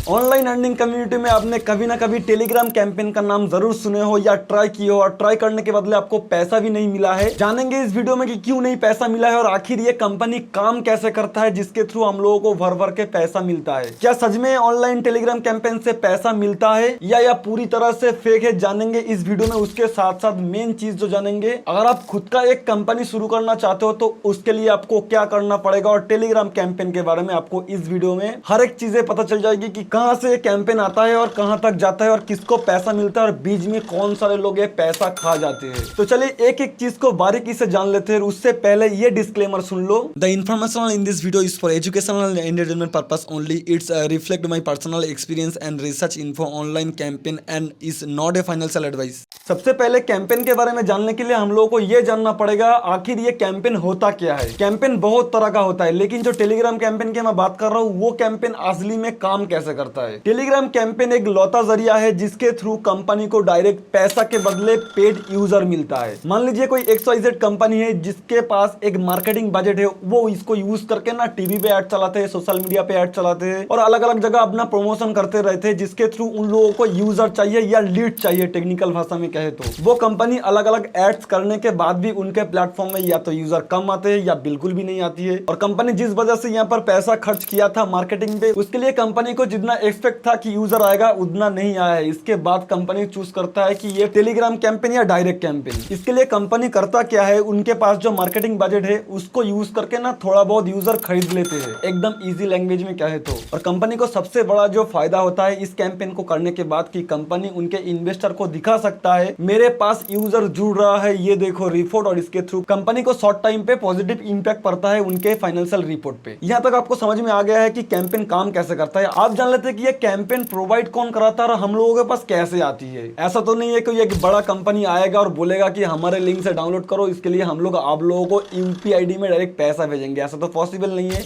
Online earning community में आपने कभी ना कभी टेलीग्राम कैंपेन का नाम जरूर सुने हो या ट्राई किए हो, और ट्राई करने के बदले आपको पैसा भी नहीं मिला है। जानेंगे इस वीडियो में कि क्यों नहीं पैसा मिला है और आखिर ये कंपनी काम कैसे करता है जिसके थ्रू हम लोगों को भर भर के पैसा मिलता है। क्या सच में ऑनलाइन टेलीग्राम कैंपेन से पैसा मिलता है या पूरी तरह से फेक है, जानेंगे इस वीडियो में। उसके साथ साथ मेन चीज जो जानेंगे, अगर आप खुद का एक कंपनी शुरू करना चाहते हो तो उसके लिए आपको क्या करना पड़ेगा, और टेलीग्राम कैंपेन के बारे में आपको इस वीडियो में हर एक चीजें पता चल जाएगी कि कहां से कैंपेन आता है और कहां तक जाता है और किसको पैसा मिलता है और बीच में कौन सारे लोग ये पैसा खा जाते हैं। तो चलिए एक एक चीज को बारीकी से जान लेते हैं। उससे पहले ये disclaimer soon low, the information in this video is for educational and entertainment purpose only. It's reflect my personal experience and research info online campaign and is not a financial advice. सबसे पहले campaign के बारे में जानने के लिए हम लोगों को यह जानना पड़ेगा आखिर ये कैंपेन होता क्या है। कैंपेन बहुत तरह का होता है, लेकिन जो टेलीग्राम कैंपेन की मैं बात कर रहा हूं वो कैंपेन असली में काम कैसे करता है। टेलीग्राम कैंपेन एक लौता जरिया है जिसके थ्रू कंपनी को डायरेक्ट पैसा के बदले पेड यूजर मिलता है। मान लीजिए कोई XYZ कंपनी है जिसके पास एक मार्केटिंग बजट है, वो इसको यूज करके ना टीवी पे ऐड चलाते हैं, सोशल मीडिया पे ऐड चलाते हैं और अलग अलग जगह अपना प्रमोशन करते रहते हैं, जिसके थ्रू उन लोगों को यूजर चाहिए या लीड चाहिए टेक्निकल भाषा में कहे तो। वो कंपनी अलग अलग एड्स करने के बाद भी उनके प्लेटफॉर्म में या तो यूजर कम आते हैं या बिल्कुल भी नहीं आती है। और कंपनी जिस वजह से यहाँ पर पैसा खर्च किया था मार्केटिंग पे, उसके लिए कंपनी को जितना एक्सपेक्ट था कि यूजर आएगा उतना नहीं आया है। इसके बाद कंपनी चूज करता है कि ये टेलीग्राम कैंपेन या डायरेक्ट कैंपेन। इसके लिए कंपनी करता क्या है, उनके पास जो मार्केटिंग बजट है उसको यूज करके ना थोड़ा बहुत यूजर खरीद लेते हैं, एकदम इजी लैंग्वेज में कहे तो। और कंपनी को सबसे बड़ा जो फायदा होता है इस कैंपेन को करने के बाद कि कंपनी उनके इन्वेस्टर को दिखा सकता है मेरे पास यूजर जुड़ रहा है, ये देखो रिपोर्ट, और इसके थ्रू कंपनी को शॉर्ट टाइम पे पॉजिटिव इंपैक्ट पड़ता है उनके फाइनेंशियल रिपोर्ट पे। यहाँ तक आपको समझ में आ गया है कि कैंपेन काम कैसे करता है। आप जान लेते हैं कि ये कैंपेन प्रोवाइड कौन कराता है और हम लोगों के पास कैसे आती है। ऐसा तो नहीं है कि एक बड़ा कंपनी आएगा और बोलेगा कि हमारे लिंक से डाउनलोड करो, इसके लिए हम लोग आप लोगों को UPI ID में डायरेक्ट पैसा भेजेंगे, ऐसा तो पॉसिबल नहीं है।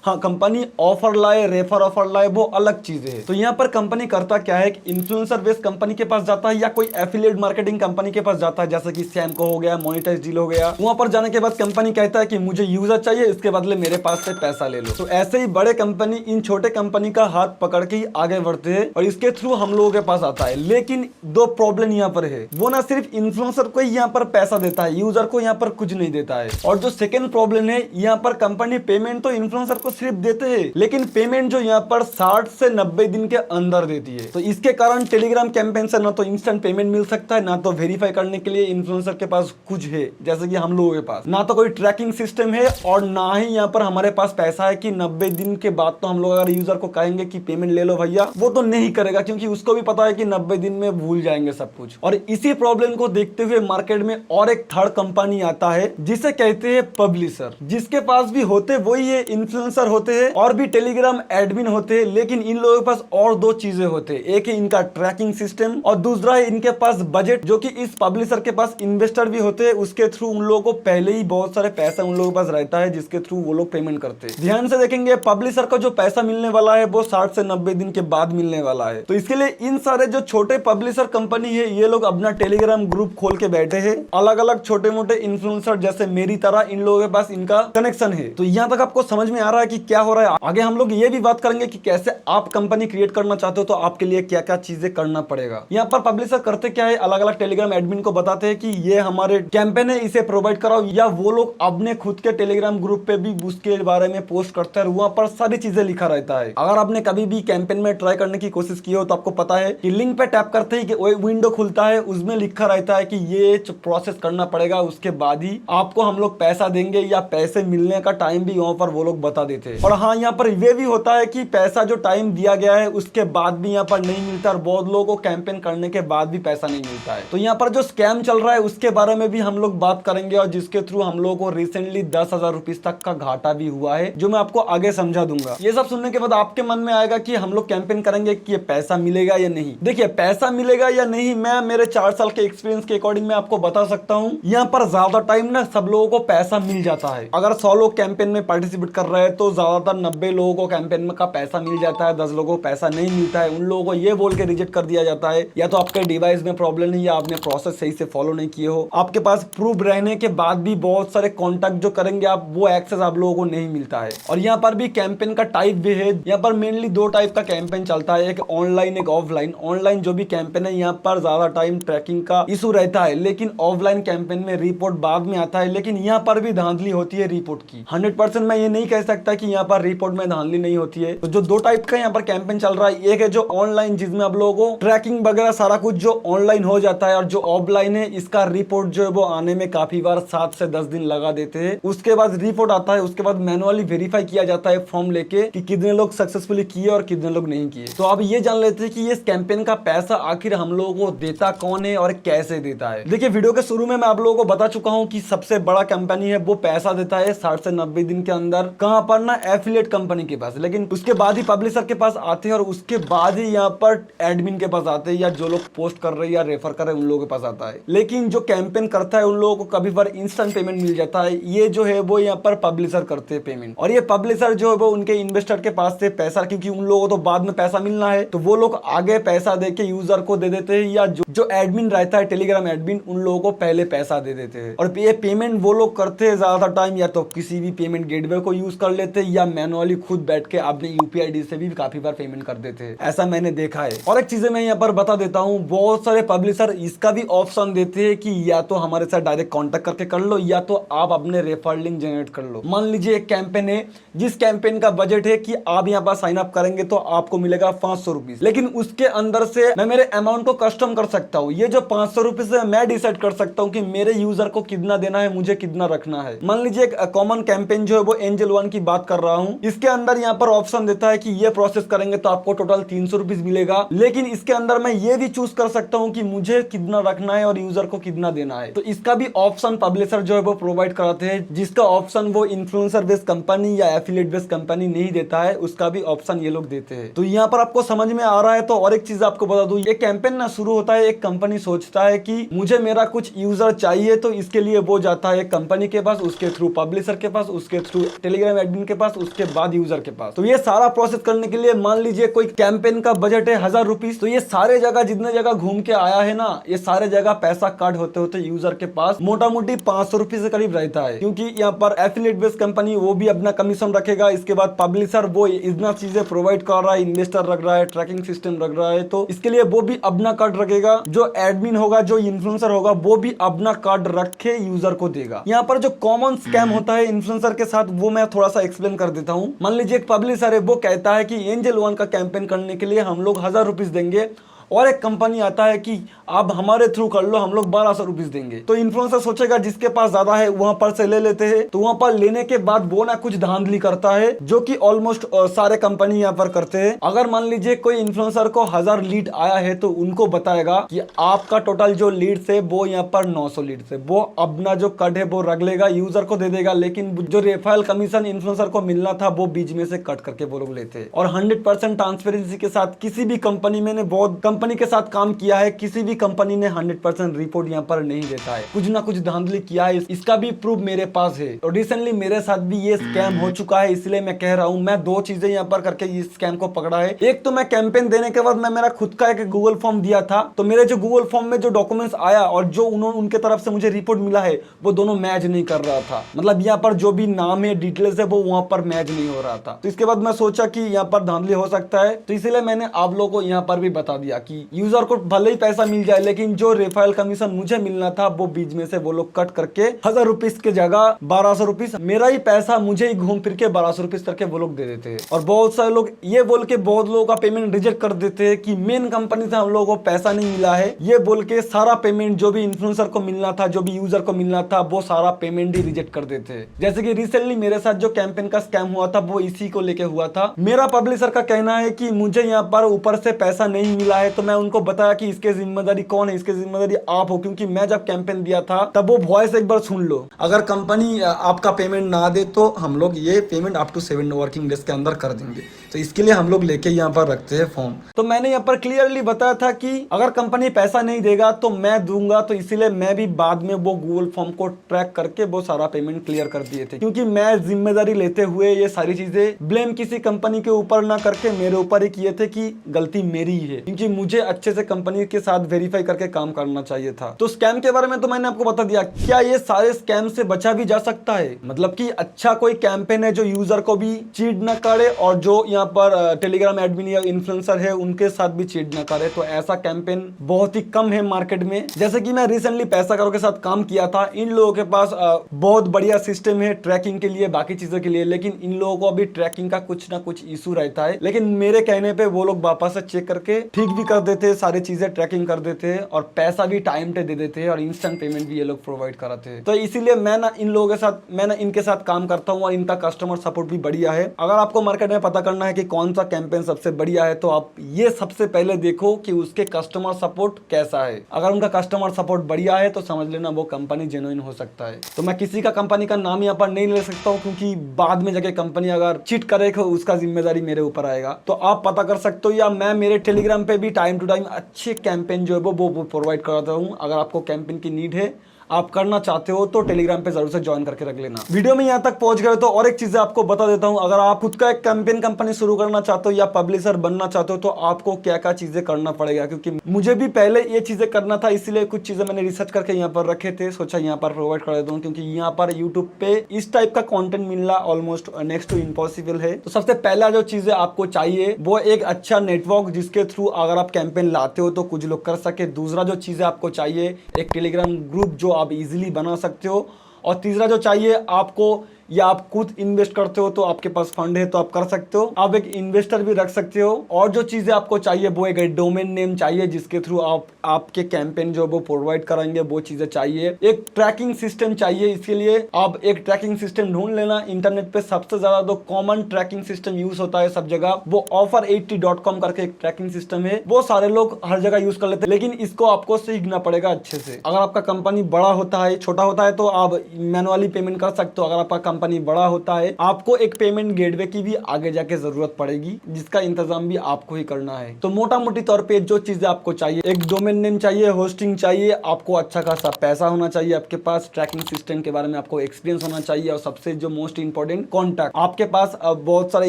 हाँ, कंपनी ऑफर लाए, रेफर ऑफर लाए, वो अलग चीजें है। तो यहाँ पर कंपनी करता क्या है कि इन्फ्लुएंसर बेस्ड कंपनी के पास जाता है या कोई एफिलिएट मार्केटिंग कंपनी के पास जाता है, जैसे कि सैमको हो गया, मोनेटाइज डील हो गया। वहां पर जाने के बाद कंपनी कहता है कि मुझे यूजर चाहिए, इसके बदले मेरे पास से पैसा ले लो। तो ऐसे ही बड़े कंपनी इन छोटे कंपनी का हाथ पकड़ के ही आगे बढ़ते हैं और इसके थ्रू हम लोगों के पास आता है। लेकिन दो प्रॉब्लम यहाँ पर है, वो ना सिर्फ इन्फ्लुएंसर को ही यहाँ पर पैसा देता है, यूजर को यहाँ पर कुछ नहीं देता है। और जो सेकेंड प्रॉब्लम है, यहाँ पर कंपनी पेमेंट तो इन्फ्लुएंसर को सिर्फ देते हैं, लेकिन पेमेंट जो यहाँ पर 60 से 90 दिन के अंदर देती है। तो इसके कारण टेलीग्राम कैंपेन से ना तो इंस्टेंट पेमेंट मिल सकता है, ना तो वेरीफाई करने के लिए इन्फ्लुएंसर के पास कुछ है जैसे कि हम लोगों के पास, ना तो कोई ट्रैकिंग सिस्टम है और ना ही यहाँ पर हमारे पास पैसा है कि 90 दिन के बाद तो हम लोग अगर यूजर को कहेंगे कि पेमेंट ले लो भैया, वो तो नहीं करेगा क्योंकि उसको भी पता है कि 90 दिन में भूल जाएंगे सब कुछ। और इसी प्रॉब्लम को देखते हुए मार्केट में और एक थर्ड कंपनी आता है जिसे कहते हैं पब्लिशर, जिसके पास भी होते वही है, इन्फ्लुएंसर होते हैं और भी टेलीग्राम एडमिन होते हैं, लेकिन इन लोगों के पास और दो चीजें होते हैं। एक है इनका ट्रैकिंग सिस्टम और दूसरा है इनके पास बजट, जो कि इस पब्लिशर के पास इन्वेस्टर भी होते हैं, उसके थ्रू उन लोगों को पहले ही बहुत सारे पैसा उन लोगों के पास रहता है जिसके थ्रू वो लोग पेमेंट करते हैं। ध्यान से देखेंगे पब्लिशर का जो पैसा मिलने वाला है वो 60 से 90 दिन के बाद मिलने वाला है। तो इसके लिए इन सारे जो छोटे पब्लिशर कंपनी है ये लोग अपना टेलीग्राम ग्रुप खोल के बैठे हैं, अलग अलग छोटे मोटे इन्फ्लुएंसर जैसे मेरी तरह इन लोगों के पास इनका कनेक्शन है। तो यहाँ तक आपको समझ में आ रहा है कि क्या हो रहा है। आगे हम लोग ये भी बात करेंगे कि कैसे आप कंपनी क्रिएट करना चाहते हो तो आपके लिए क्या क्या चीजें करना पड़ेगा। यहाँ पर पब्लिशर करते क्या है, अलग अलग टेलीग्राम एडमिन को बताते हैं कि ये हमारे कैंपेन है, इसे प्रोवाइड कराओ, या वो लोग अपने खुद के टेलीग्राम ग्रुप पे भी उसके बारे में पोस्ट करते हैं, वहां पर सारी चीजें लिखा रहता है। अगर आपने कभी भी कैंपेन में ट्राई करने की कोशिश की हो तो आपको पता है कि लिंक पे टैप करते ही कि विंडो खुलता है, उसमें लिखा रहता है कि ये प्रोसेस करना पड़ेगा, उसके बाद ही आपको हम लोग पैसा देंगे, या पैसे मिलने का टाइम भी वहां पर वो लोग बता देते हैं। और हाँ, यहाँ पर ये भी होता है कि पैसा जो टाइम दिया गया है उसके बाद भी यहाँ पर नहीं मिलता और बहुत लोगों को कैंपेन करने के बाद भी पैसा नहीं मिलता है। तो यहाँ पर जो स्कैम चल रहा है उसके बारे में भी हम लोग बात करेंगे और जिसके थ्रू हम लोगों को रिसेंटली 10,000 रुपीज तक का घाटा भी हुआ है, जो मैं आपको आगे समझा दूंगा। ये सब सुनने के बाद आपके मन में आएगा कि हम लोग कैंपेन करेंगे कि ये पैसा मिलेगा या नहीं। देखिए, पैसा मिलेगा या नहीं मैं मेरे 4 साल के एक्सपीरियंस के अकॉर्डिंग मैं आपको बता सकता हूँ। यहाँ पर ज्यादा टाइम ना सब लोगों को पैसा मिल जाता है। अगर 100 लोग कैंपेन में पार्टिसिपेट कर रहे हैं तो जो ज्यादातर 90 लोगों को कैंपेन में का पैसा मिल जाता है, 10 लोगों को पैसा नहीं मिलता है, उन लोगों को ये बोल के रिजेक्ट कर दिया जाता है या तो आपके डिवाइस में प्रॉब्लम नहीं, या आपने प्रोसेस सही से फॉलो नहीं किए हो। आपके पास प्रूफ रहने के बाद भी बहुत सारे कॉन्टैक्ट जो करेंगे आप, वो एक्सेस आप लोगों को नहीं मिलता है। और यहाँ पर भी कैंपेन का टाइप भी है। यहाँ पर मेनली 2 टाइप का कैंपेन चलता है, एक ऑनलाइन एक ऑफलाइन। ऑनलाइन जो भी कैंपेन है यहाँ पर ज्यादा टाइम ट्रैकिंग का इशू रहता है, लेकिन ऑफलाइन कैंपेन में रिपोर्ट बाद में आता है। लेकिन यहाँ पर भी धांधली होती है रिपोर्ट की। 100% मैं ये नहीं कह सकता कि यहाँ पर रिपोर्ट में धांधली नहीं होती है। तो जो 2 टाइप का यहाँ पर कैंपेन चल रहा है, एक है जो ऑनलाइन जिसमें आप लोगों को ट्रैकिंग वगैरह सारा कुछ जो ऑनलाइन हो जाता है, और जो ऑफलाइन है इसका रिपोर्ट जो है वो आने में काफी बार 7 से 10 दिन लगा देते हैं। उसके बाद रिपोर्ट आता है, उसके बाद मैनुअली वेरीफाई किया जाता है फॉर्म लेके कि कितने लोग सक्सेसफुली किए और कितने लोग नहीं किए। तो अब ये जान लेते हैं कि ये कैंपेन का पैसा आखिर हम लोगों को देता कौन है और कैसे देता है। देखिए वीडियो के शुरू में मैं आप लोगों को बता चुका हूँ कि सबसे बड़ा कंपनी है वो पैसा देता है 60 से 90 दिन के अंदर। कहां पर ना, एफिलिएट कंपनी के पास। लेकिन उसके बाद ही पब्लिशर के पास आते हैं, और उसके बाद ही यहाँ पर एडमिन के पास आते हैं, या जो लोग पोस्ट कर रहे हैं या रेफर कर रहे हैं उन लोगों के पास आता है। लेकिन जो कैंपेन करता है उन लोगों को कभी बार इंस्टेंट पेमेंट मिल जाता है। ये जो है वो यहाँ पर पब्लिशर करते हैं पेमेंट, और ये पब्लिशर जो है वो उनके इन्वेस्टर के पास से पैसा, क्योंकि उन लोगों को तो बाद में पैसा मिलना है, तो वो लोग आगे पैसा देके यूजर को दे देते हैं, या जो एडमिन रहता है टेलीग्राम एडमिन, उन लोगों को पहले पैसा दे देते हैं। और ये पेमेंट वो लोग करते हैं ज्यादातर टाइम या तो किसी भी पेमेंट गेटवे को यूज कर लेते हैं, या मैनुअली खुद बैठ के अपने यूपीआई आईडी से भी काफी बार पेमेंट कर देते हैं। ऐसा मैंने देखा है। और एक चीज मैं यहाँ पर बता देता हूँ, बहुत सारे पब्लिशर इसका भी ऑप्शन देते हैं कि या तो हमारे साथ डायरेक्ट कॉन्टेक्ट करके कर लो, या तो आप अपने रेफर लिंक जनरेट कर लो। मान लीजिए एक कैंपेन है, जिस कैंपेन का बजट है कि आप यहाँ पर साइन अप करेंगे तो आपको मिलेगा 500 रुपीज, लेकिन उसके अंदर से मैं मेरे अमाउंट को कस्टम कर सकता हूँ। ये जो 500 रुपीज है मैं डिसाइड कर सकता हूँ कि मेरे यूजर को कितना देना है, मुझे कितना रखना है। मान लीजिए एक कॉमन कैंपेन जो है वो एंजल वन की बात कर रहा हूँ, इसके अंदर यहाँ पर ऑप्शन देता है कि ये प्रोसेस करेंगे तो आपको टोटल 300 रुपीज मिलेगा। लेकिन इसके अंदर मैं ये भी चूज कर सकता हूँ कि मुझे कितना रखना है और यूजर को कितना देना है। तो इसका भी ऑप्शन पब्लिशर जो है वो प्रोवाइड कराते हैं, जिसका ऑप्शन वो इन्फ्लुएंसर बेस्ड कंपनी या एफिलिएट बेस्ड कंपनी नहीं देता है, उसका भी ऑप्शन ये लोग देते हैं। तो यहाँ पर आपको समझ में आ रहा है। तो और एक चीज आपको बता दूं, ये कैंपेन ना शुरू होता है, एक कंपनी सोचता है कि मुझे मेरा कुछ यूजर चाहिए, तो इसके लिए वो जाता है कंपनी के पास, उसके थ्रू पब्लिशर के पास, उसके थ्रू टेलीग्राम एडमिन के पास, उसके बाद यूजर के पास। तो ये सारा प्रोसेस करने के लिए मान लीजिए कोई कैंपेन का बजट है 1000 रुपीज, तो ये सारे जगह जितने जगह घूम के आया है ना, ये सारे जगह पैसा काट होते होते यूजर के पास मोटा मोटी 500 रुपीज से करीब रहता है। क्योंकि यहाँ पर एफिलिएट बेस्ड कंपनी वो भी अपना कमीशन रखेगा, इसके बाद पब्लिशर वो इतना चीजें प्रोवाइड कर रहा है, इन्वेस्टर रख रहा है, ट्रैकिंग सिस्टम रख रहा है, तो इसके लिए वो भी अपना कार्ड रखेगा। जो एडमिन होगा, जो इन्फ्लुएंसर होगा, वो भी अपना कार्ड रख के यूजर को देगा। यहाँ पर जो कॉमन स्कैम होता है इन्फ्लुएंसर के साथ, वो मैं थोड़ा सा एक्सप्लेन कर देता हूँ। मान लीजिए एक पब्लिशर है, वो कहता है कि एंजल वन का कैंपेन करने के लिए हम लोग 1000 रुपीज देंगे, और एक कंपनी आता है कि आप हमारे थ्रू कर लो, हम लोग 1200 रुपीज देंगे। तो इन्फ्लुएंसर सोचेगा जिसके पास ज्यादा है वहां पर से ले लेते हैं। तो वहां पर लेने के बाद वो ना कुछ धांधली करता है, जो कि ऑलमोस्ट सारे कंपनी यहाँ पर करते हैं। अगर मान लीजिए कोई इन्फ्लुएंसर को 1000 लीड आया है, तो उनको बताएगा कि आपका टोटल जो लीड्स है वो यहाँ पर 900 लीड्स है, वो अपना जो कट है वो रख लेगा, यूजर को दे देगा। लेकिन जो रेफरल कमीशन इन्फ्लुएंसर को मिलना था वो बीच में से कट करके वो लोग लेते हैं। और 100% ट्रांसपेरेंसी के साथ किसी भी कंपनी, मैंने बहुत कंपनी के साथ काम किया है, किसी भी कंपनी ने 100% रिपोर्ट यहाँ पर नहीं देता है, कुछ ना कुछ धांधली किया है। इसका भी प्रूफ मेरे पास है, और रिसेंटली मेरे साथ भी ये स्कैम हो चुका है। इसलिए मैं कह रहा हूँ, मैं 2 चीजें यहाँ पर करके इस स्कैम को पकड़ा है। एक तो मैं कैंपेन देने के बाद मैं मेरा खुद का एक गूगल फॉर्म दिया था, तो मेरे जो गूगल फॉर्म में जो डॉक्यूमेंट्स आया और जो उनके तरफ से मुझे रिपोर्ट मिला है, वो दोनों मैच नहीं कर रहा था। मतलब यहाँ पर जो भी नाम है, डिटेल्स है, वो वहां पर मैच नहीं हो रहा था। तो इसके बाद मैं सोचा कि यहाँ पर धांधली हो सकता है, तो इसलिए मैंने आप लोगों को यहाँ पर भी बता दिया कि यूजर को भले ही पैसा मिल जाए, लेकिन जो रेफरल कमीशन मुझे मिलना था वो बीच में से वो लोग कट करके 1000 रुपीज के जगह 1200 रुपीज, मेरा ही पैसा मुझे ही घूम फिर के 1200 रुपीज करके वो लोग दे देते हैं। और बहुत सारे लोग ये बोल के बहुत लोगों का पेमेंट रिजेक्ट कर देते हैं कि मेन कंपनी से हम लोगों को पैसा नहीं मिला है, ये बोल के सारा पेमेंट जो भी इन्फ्लुएंसर को मिलना था, जो भी यूजर को मिलना था, वो सारा पेमेंट ही रिजेक्ट कर देते हैं। जैसे कि रिसेंटली मेरे साथ जो कैंपेन का स्कैम हुआ था, वो इसी को लेके हुआ था। मेरा पब्लिशर का कहना है कि मुझे यहाँ पर ऊपर से पैसा नहीं मिला है, तो मैं उनको बताया कि इसके जिम्मेदारी कौन है, इसके जिम्मेदारी आप हो, क्योंकि मैं जब कैंपेन दिया था तब वो वॉइस एक बार सुन लो। अगर कंपनी आपका पेमेंट ना दे तो हम लोग ये payment up to 7 working days के अंदर कर देंगे। तो इसके लिए हम लोग लेके यहाँ पर रखते हैं फॉर्म। तो मैंने यहाँ पर क्लियरली बताया था कि अगर कंपनी पैसा नहीं देगा तो मैं दूंगा, तो इसीलिए मैं भी बाद में वो गूगल फॉर्म को ट्रैक करके वो सारा पेमेंट क्लियर कर दिए थे, क्योंकि मैं जिम्मेदारी लेते हुए ये सारी चीजें ब्लेम किसी कंपनी के ऊपर ना करके मेरे ऊपर ही किए थे कि गलती मेरी ही है, क्योंकि मुझे अच्छे से कंपनी के साथ वेरीफाई करके काम करना चाहिए था। तो स्कैम के बारे में तो मैंने आपको बता दिया। क्या ये सारे स्कैम से बचा भी जा सकता है? मतलब कि अच्छा कोई कैंपेन है जो यूजर को भी चीट ना करे और जो यहाँ पर टेलीग्राम एडमिन या इन्फ्लुएंसर है उनके साथ भी चीट ना करे। तो ऐसा कैंपेन बहुत ही कम है मार्केट में। जैसे कि मैं रिसेंटली पैसा करो के साथ काम किया था, इन लोगों के पास बहुत बढ़िया सिस्टम है ट्रैकिंग के लिए, बाकी चीजों के लिए, लेकिन इन लोगों को अभी ट्रैकिंग का कुछ ना कुछ इशू रहता है। लेकिन मेरे कहने पे वो लोग वापस से चेक करके ठीक भी कर देते, सारी चीजें ट्रैकिंग कर देते और पैसा भी टाइम पे दे देते और इंस्टेंट पेमेंट भी ये लोग प्रोवाइड कराते हैं। तो इसीलिए मैं ना इन लोगों के साथ, मैं ना इनके साथ काम करता हूँ और इनका कस्टमर सपोर्ट भी बढ़िया है। अगर आपको मार्केट में पता करना है कि कौन सा कैंपेन सबसे बढ़िया है तो आप ये सबसे पहले देखो कि उसके कस्टमर सपोर्ट कैसा है। अगर उनका कस्टमर सपोर्ट बढ़िया है तो समझ लेना वो कंपनी जेन्युइन हो सकता है। तो मैं किसी का कंपनी का नाम यहाँ पर नहीं ले सकता हूँ, क्योंकि बाद में जाके कंपनी अगर चीट करे तो उसका जिम्मेदारी मेरे ऊपर आएगा। तो आप पता कर सकते हो, या मैं मेरे टेलीग्राम पे भी टाइम टू टाइम अच्छे कैंपेन जो है वो प्रोवाइड कराता हूँ। अगर आपको कैंपेन की नीड है, आप करना चाहते हो तो टेलीग्राम पे जरूर से ज्वाइन करके रख लेना। वीडियो में यहाँ तक पहुंच गए तो और एक चीज आपको बता देता हूँ। अगर आप खुद का एक कैंपेन कंपनी शुरू करना चाहते हो या पब्लिशर बनना चाहते हो तो आपको क्या क्या चीजें करना पड़ेगा, क्योंकि मुझे भी पहले ये चीजें करना था, इसलिए कुछ चीजें मैंने रिसर्च करके यहाँ पर रखे थे, सोचा यहाँ पर प्रोवाइड कर देता हूँ, क्योंकि यहाँ पर यूट्यूब पे इस टाइप का कॉन्टेंट मिलना ऑलमोस्ट नेक्स्ट टू इम्पॉसिबल है। तो सबसे पहला जो चीजें आपको चाहिए वो एक अच्छा नेटवर्क, जिसके थ्रू अगर आप कैंपेन लाते हो तो कुछ लोग कर सके। दूसरा जो चीजें आपको चाहिए, एक टेलीग्राम ग्रुप जो आप इजीली बना सकते हो। और तीसरा जो चाहिए आपको, या आप खुद इन्वेस्ट करते हो तो आपके पास फंड है तो आप कर सकते हो, आप एक इन्वेस्टर भी रख सकते हो। और जो चीजें आपको चाहिए वो एक डोमेन नेम चाहिए, जिसके थ्रू आप आपके कैंपेन जो वो प्रोवाइड कराएंगे वो चीजें चाहिए। एक ट्रैकिंग सिस्टम चाहिए, इसके लिए आप एक ट्रैकिंग सिस्टम ढूंढ लेना। इंटरनेट पे सबसे ज्यादा जो कॉमन ट्रैकिंग सिस्टम यूज होता है सब जगह, वो offer80.com करके एक ट्रैकिंग सिस्टम है, वो सारे लोग हर जगह यूज कर लेते हैं, लेकिन इसको आपको सीखना पड़ेगा अच्छे से। अगर आपका कंपनी बड़ा होता है, छोटा होता है तो आप मैनुअली पेमेंट कर सकते हो। अगर आपका कंपनी बड़ा होता है, आपको एक पेमेंट गेटवे की भी आगे जाके जरूरत पड़ेगी, जिसका इंतजाम भी आपको ही करना है। तो मोटा मोटी तौर पे जो चीजें आपको चाहिए, एक डोमेन नेम चाहिए, होस्टिंग चाहिए, आपको अच्छा खासा पैसा होना चाहिए आपके पास, ट्रैकिंग सिस्टम के बारे में आपको एक्सपीरियंस होना चाहिए, और सबसे जो मोस्ट इंपॉर्टेंट कॉन्टैक्ट, आपके पास बहुत सारे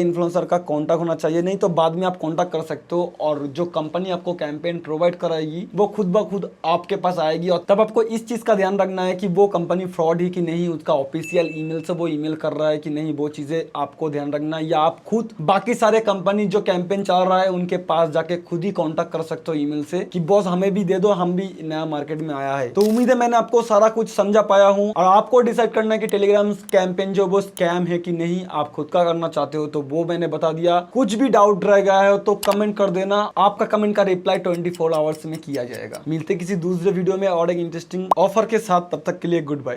इन्फ्लुएंसर का कॉन्टैक्ट होना चाहिए। नहीं तो बाद में आप कॉन्टैक्ट कर सकते हो और जो कंपनी आपको कैंपेन प्रोवाइड कराएगी वो खुद ब खुद आपके पास आएगी। और तब आपको इस चीज का ध्यान रखना है कि वो कंपनी फ्रॉड ही कि नहीं, उसका ऑफिशियल ईमेल से वो ईमेल कर रहा है कि नहीं, वो चीजें आपको ध्यान रखना। या आप खुद बाकी सारे कंपनी जो कैंपेन चल रहा है उनके पास जाके खुद ही कांटेक्ट कर सकते हो ईमेल से कि बॉस हमें भी दे दो, हम भी नया मार्केट में आया है। तो उम्मीद है मैंने आपको सारा कुछ समझा पाया हूं। और आपको डिसाइड करना है कि टेलीग्राम कैंपेन जो वो स्कैम है कि नहीं, आप खुद का करना चाहते हो तो वो मैंने बता दिया। कुछ भी डाउट रह गया है तो कमेंट कर देना, आपका कमेंट का रिप्लाई 24 आवर्स में किया जाएगा। मिलते किसी दूसरे वीडियो में और एक इंटरेस्टिंग ऑफर के साथ, तब तक के लिए गुड बाय।